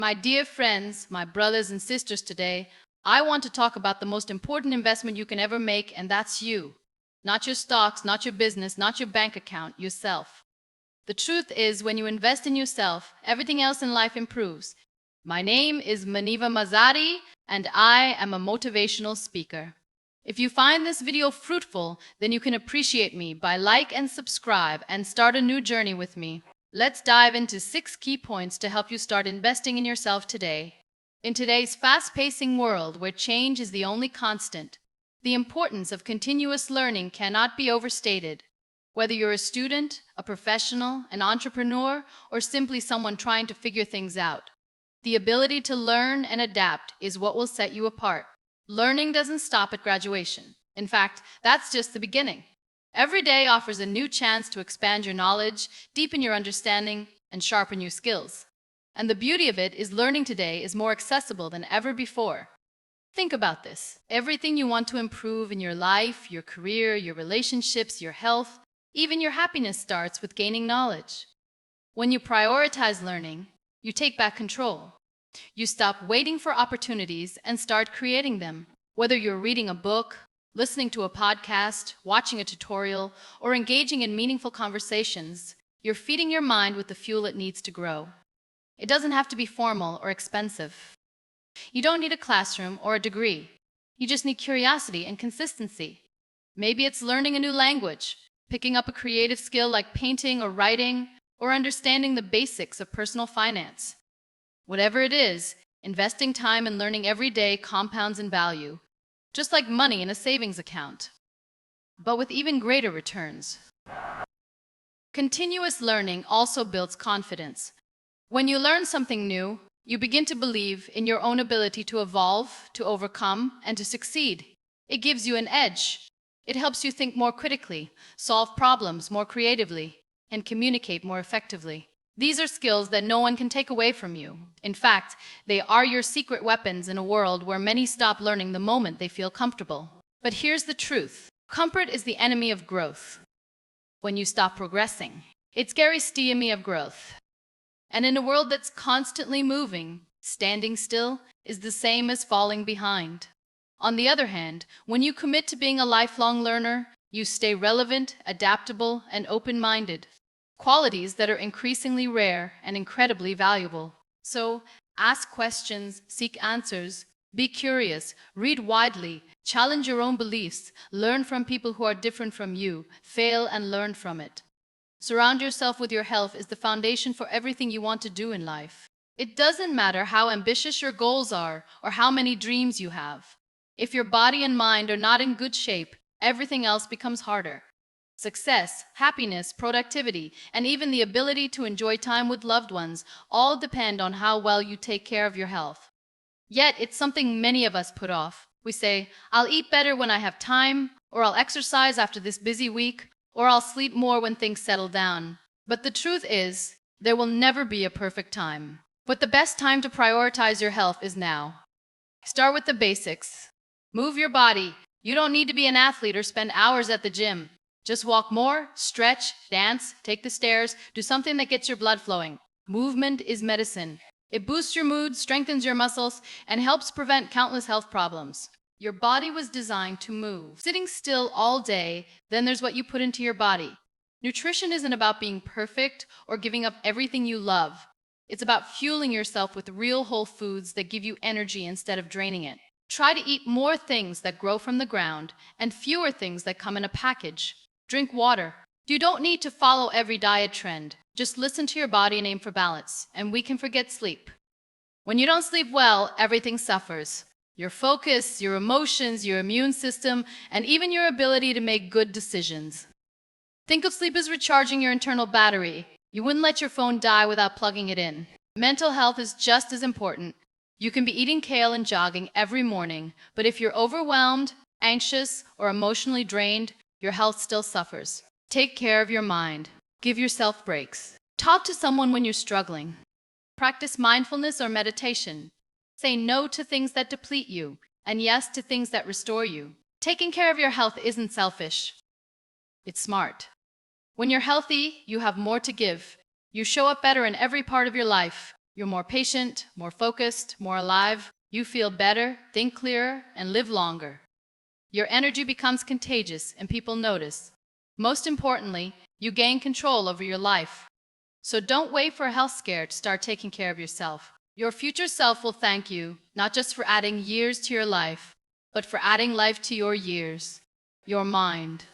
My dear friends, my brothers and sisters, today, I want to talk about the most important investment you can ever make, and that's you. Not your stocks, not your business, not your bank account, yourself. The truth is, when you invest in yourself, everything else in life improves. My name is Muniba Mazari, and I am a motivational speaker. If you find this video fruitful, then you can appreciate me by like and subscribe and start a new journey with me. Let's dive into 6 key points to help you start investing in yourself today. In today's fast-pacing world where change is the only constant, the importance of continuous learning cannot be overstated. Whether you're a student, a professional, an entrepreneur, or simply someone trying to figure things out, the ability to learn and adapt is what will set you apart. Learning doesn't stop at graduation. In fact, that's just the beginning. Every day offers a new chance to expand your knowledge, deepen your understanding, and sharpen your skills. And the beauty of it is learning today is more accessible than ever before. Think about this. Everything you want to improve in your life, your career, your relationships, your health, even your happiness starts with gaining knowledge. When you prioritize learning, you take back control. You stop waiting for opportunities and start creating them. Whether you're reading a book, listening to a podcast, watching a tutorial, or engaging in meaningful conversations, you're feeding your mind with the fuel it needs to grow. It doesn't have to be formal or expensive. You don't need a classroom or a degree. You just need curiosity and consistency. Maybe it's learning a new language, picking up a creative skill like painting or writing, or understanding the basics of personal finance. Whatever it is, investing time in learning every day compounds in value, just like money in a savings account, but with even greater returns. Continuous learning also builds confidence. When you learn something new, you begin to believe in your own ability to evolve, to overcome, and to succeed. It gives you an edge. It helps you think more critically, solve problems more creatively, and communicate more effectively. These are skills that no one can take away from you. In fact, they are your secret weapons in a world where many stop learning the moment they feel comfortable. But here's the truth. Comfort is the enemy of growth. When you stop progressing, it's Gary's enemy of growth. And in a world that's constantly moving, standing still is the same as falling behind. On the other hand, when you commit to being a lifelong learner, you stay relevant, adaptable, and open-minded. Qualities that are increasingly rare and incredibly valuable. So, ask questions, seek answers, be curious, read widely, challenge your own beliefs, learn from people who are different from you, fail and learn from it. Surround yourself with your health is the foundation for everything you want to do in life. It doesn't matter how ambitious your goals are or how many dreams you have. If your body and mind are not in good shape, everything else becomes harder. Success, happiness, productivity, and even the ability to enjoy time with loved ones all depend on how well you take care of your health. Yet, it's something many of us put off. We say, I'll eat better when I have time, or I'll exercise after this busy week, or I'll sleep more when things settle down. But the truth is, there will never be a perfect time. But the best time to prioritize your health is now. Start with the basics. Move your body. You don't need to be an athlete or spend hours at the gym. Just walk more, stretch, dance, take the stairs, do something that gets your blood flowing. Movement is medicine. It boosts your mood, strengthens your muscles, and helps prevent countless health problems. Your body was designed to move. Sitting still all day, then there's what you put into your body. Nutrition isn't about being perfect or giving up everything you love. It's about fueling yourself with real whole foods that give you energy instead of draining it. Try to eat more things that grow from the ground and fewer things that come in a package. Drink water. You don't need to follow every diet trend. Just listen to your body and aim for balance, and we can forget sleep. When you don't sleep well, everything suffers. Your focus, your emotions, your immune system, and even your ability to make good decisions. Think of sleep as recharging your internal battery. You wouldn't let your phone die without plugging it in. Mental health is just as important. You can be eating kale and jogging every morning, but if you're overwhelmed, anxious, or emotionally drained, your health still suffers. Take care of your mind. Give yourself breaks. Talk to someone when you're struggling. Practice mindfulness or meditation. Say no to things that deplete you, and yes to things that restore you. Taking care of your health isn't selfish. It's smart. When you're healthy, you have more to give. You show up better in every part of your life. You're more patient, more focused, more alive. You feel better, think clearer, and live longer. Your energy becomes contagious and people notice. Most importantly, you gain control over your life. So don't wait for a health scare to start taking care of yourself. Your future self will thank you, not just for adding years to your life, but for adding life to your years. Your mind.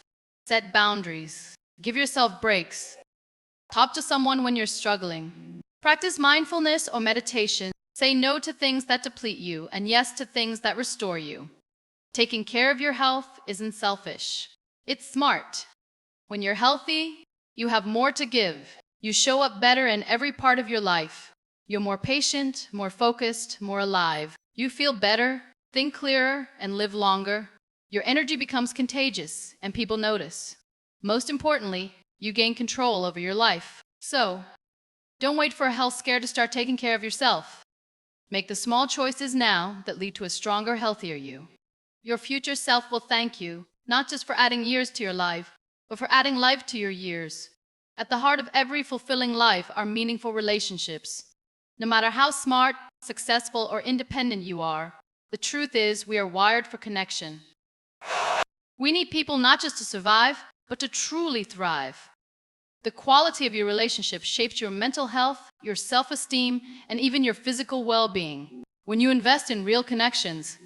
Set boundaries. Give yourself breaks. Talk to someone when you're struggling. Practice mindfulness or meditation. Say no to things that deplete you and yes to things that restore you. Taking care of your health isn't selfish. It's smart. When you're healthy, you have more to give. You show up better in every part of your life. You're more patient, more focused, more alive. You feel better, think clearer, and live longer. Your energy becomes contagious, and people notice. Most importantly, you gain control over your life. So, don't wait for a health scare to start taking care of yourself. Make the small choices now that lead to a stronger, healthier you. Your future self will thank you, not just for adding years to your life, but for adding life to your years. At the heart of every fulfilling life are meaningful relationships. No matter how smart, successful, or independent you are, the truth is we are wired for connection. We need people not just to survive, but to truly thrive. The quality of your relationship shapes your mental health, your self-esteem, and even your physical well-being. When you invest in real connections,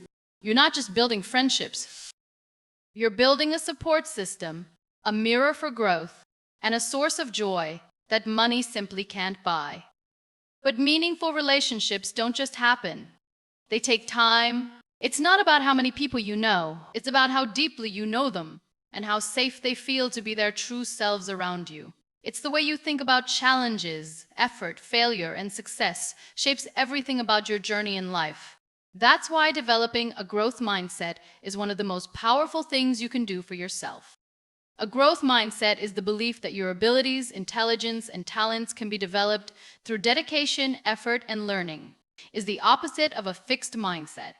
you're not just building friendships. You're building a support system, a mirror for growth, and a source of joy that money simply can't buy. But meaningful relationships don't just happen. They take time. It's not about how many people you know. It's about how deeply you know them and how safe they feel to be their true selves around you. It's the way you think about challenges, effort, failure, and success shapes everything about your journey in life. That's why developing a growth mindset is one of the most powerful things you can do for yourself. A growth mindset is the belief that your abilities, intelligence, and talents can be developed through dedication, effort, and learning. Is the opposite of a fixed mindset.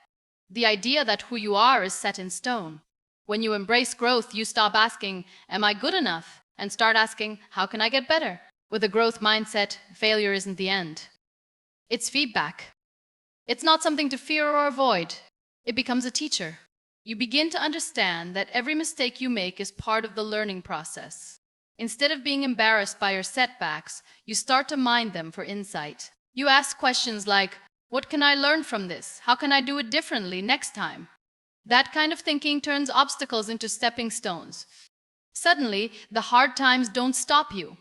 The idea that who you are is set in stone. When you embrace growth, you stop asking, "Am I good enough?" and start asking, "How can I get better?" With a growth mindset, failure isn't the end. It's feedback. It's not something to fear or avoid. It becomes a teacher. You begin to understand that every mistake you make is part of the learning process. Instead of being embarrassed by your setbacks, you start to mine them for insight. You ask questions like, "What can I learn from this? How can I do it differently next time?" That kind of thinking turns obstacles into stepping stones. Suddenly, the hard times don't stop you.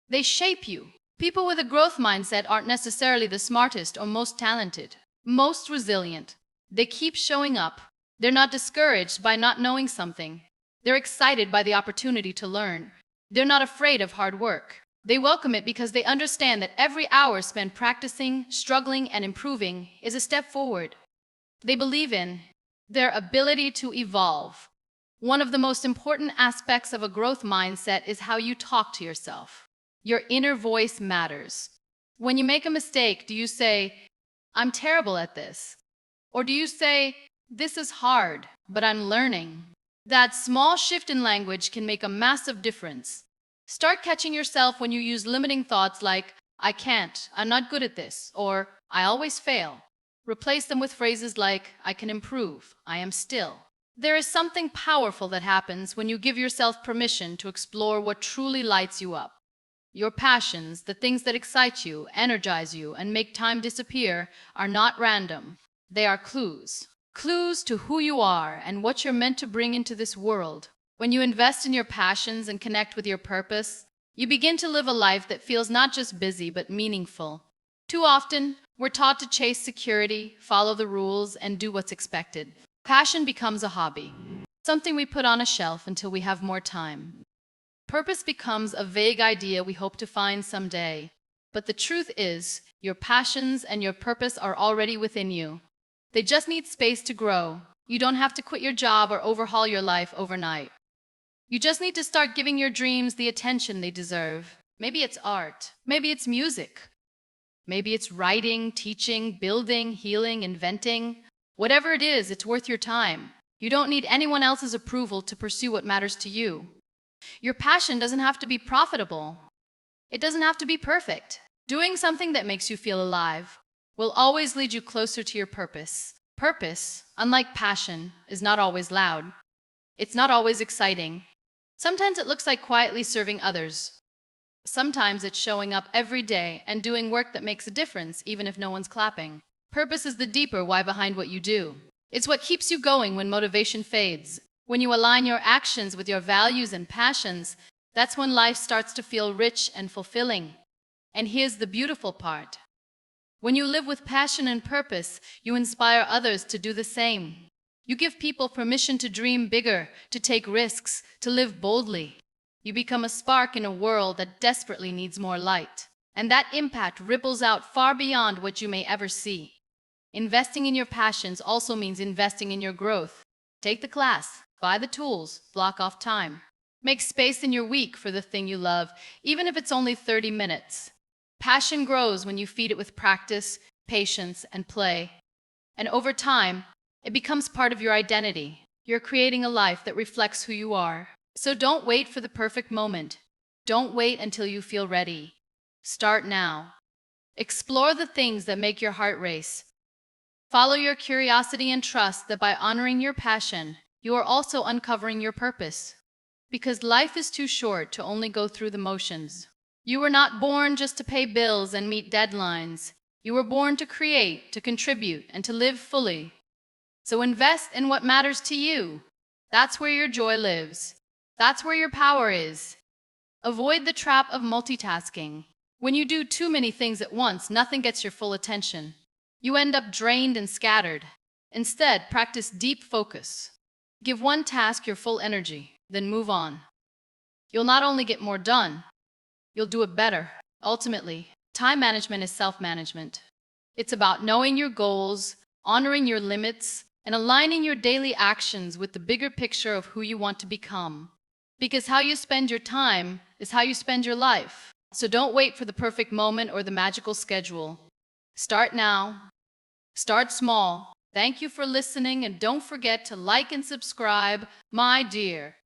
They shape you. People with a growth mindset aren't necessarily the smartest or most talented, most resilient. They keep showing up. They're not discouraged by not knowing something. They're excited by the opportunity to learn. They're not afraid of hard work. They welcome it because they understand that every hour spent practicing, struggling, and improving is a step forward. They believe in their ability to evolve. One of the most important aspects of a growth mindset is how you talk to yourself. Your inner voice matters. When you make a mistake, do you say, "I'm terrible at this"? Or do you say, "This is hard, but I'm learning"? That small shift in language can make a massive difference. Start catching yourself when you use limiting thoughts like, "I can't, I'm not good at this," or "I always fail." Replace them with phrases like, "I can improve, I am still." There is something powerful that happens when you give yourself permission to explore what truly lights you up. Your passions, the things that excite you, energize you, and make time disappear, are not random. They are clues. Clues to who you are and what you're meant to bring into this world. When you invest in your passions and connect with your purpose, you begin to live a life that feels not just busy but meaningful. Too often, we're taught to chase security, follow the rules, and do what's expected. Passion becomes a hobby, something we put on a shelf until we have more time. Purpose becomes a vague idea we hope to find someday. But the truth is, your passions and your purpose are already within you. They just need space to grow. You don't have to quit your job or overhaul your life overnight. You just need to start giving your dreams the attention they deserve. Maybe it's art. Maybe it's music. Maybe it's writing, teaching, building, healing, inventing. Whatever it is, it's worth your time. You don't need anyone else's approval to pursue what matters to you. Your passion doesn't have to be profitable. It doesn't have to be perfect. Doing something that makes you feel alive will always lead you closer to your purpose. Purpose, unlike passion, is not always loud. It's not always exciting. Sometimes it looks like quietly serving others. Sometimes it's showing up every day and doing work that makes a difference, even if no one's clapping. Purpose is the deeper why behind what you do. It's what keeps you going when motivation fades. When you align your actions with your values and passions, that's when life starts to feel rich and fulfilling. And here's the beautiful part. When you live with passion and purpose, you inspire others to do the same. You give people permission to dream bigger, to take risks, to live boldly. You become a spark in a world that desperately needs more light. And that impact ripples out far beyond what you may ever see. Investing in your passions also means investing in your growth. Take the class, buy the tools, block off time. Make space in your week for the thing you love, even if it's only 30 minutes. Passion grows when you feed it with practice, patience, and play. And over time, it becomes part of your identity. You're creating a life that reflects who you are. So don't wait for the perfect moment. Don't wait until you feel ready. Start now. Explore the things that make your heart race. Follow your curiosity and trust that by honoring your passion, you are also uncovering your purpose. Because life is too short to only go through the motions. You were not born just to pay bills and meet deadlines. You were born to create, to contribute, and to live fully. So invest in what matters to you. That's where your joy lives. That's where your power is. Avoid the trap of multitasking. When you do too many things at once, nothing gets your full attention. You end up drained and scattered. Instead, practice deep focus. Give one task your full energy, then move on. You'll not only get more done, you'll do it better. Ultimately, time management is self-management. It's about knowing your goals, honoring your limits, and aligning your daily actions with the bigger picture of who you want to become. Because how you spend your time is how you spend your life. So don't wait for the perfect moment or the magical schedule. Start now. Start small. Thank you for listening, and don't forget to like and subscribe, my dear.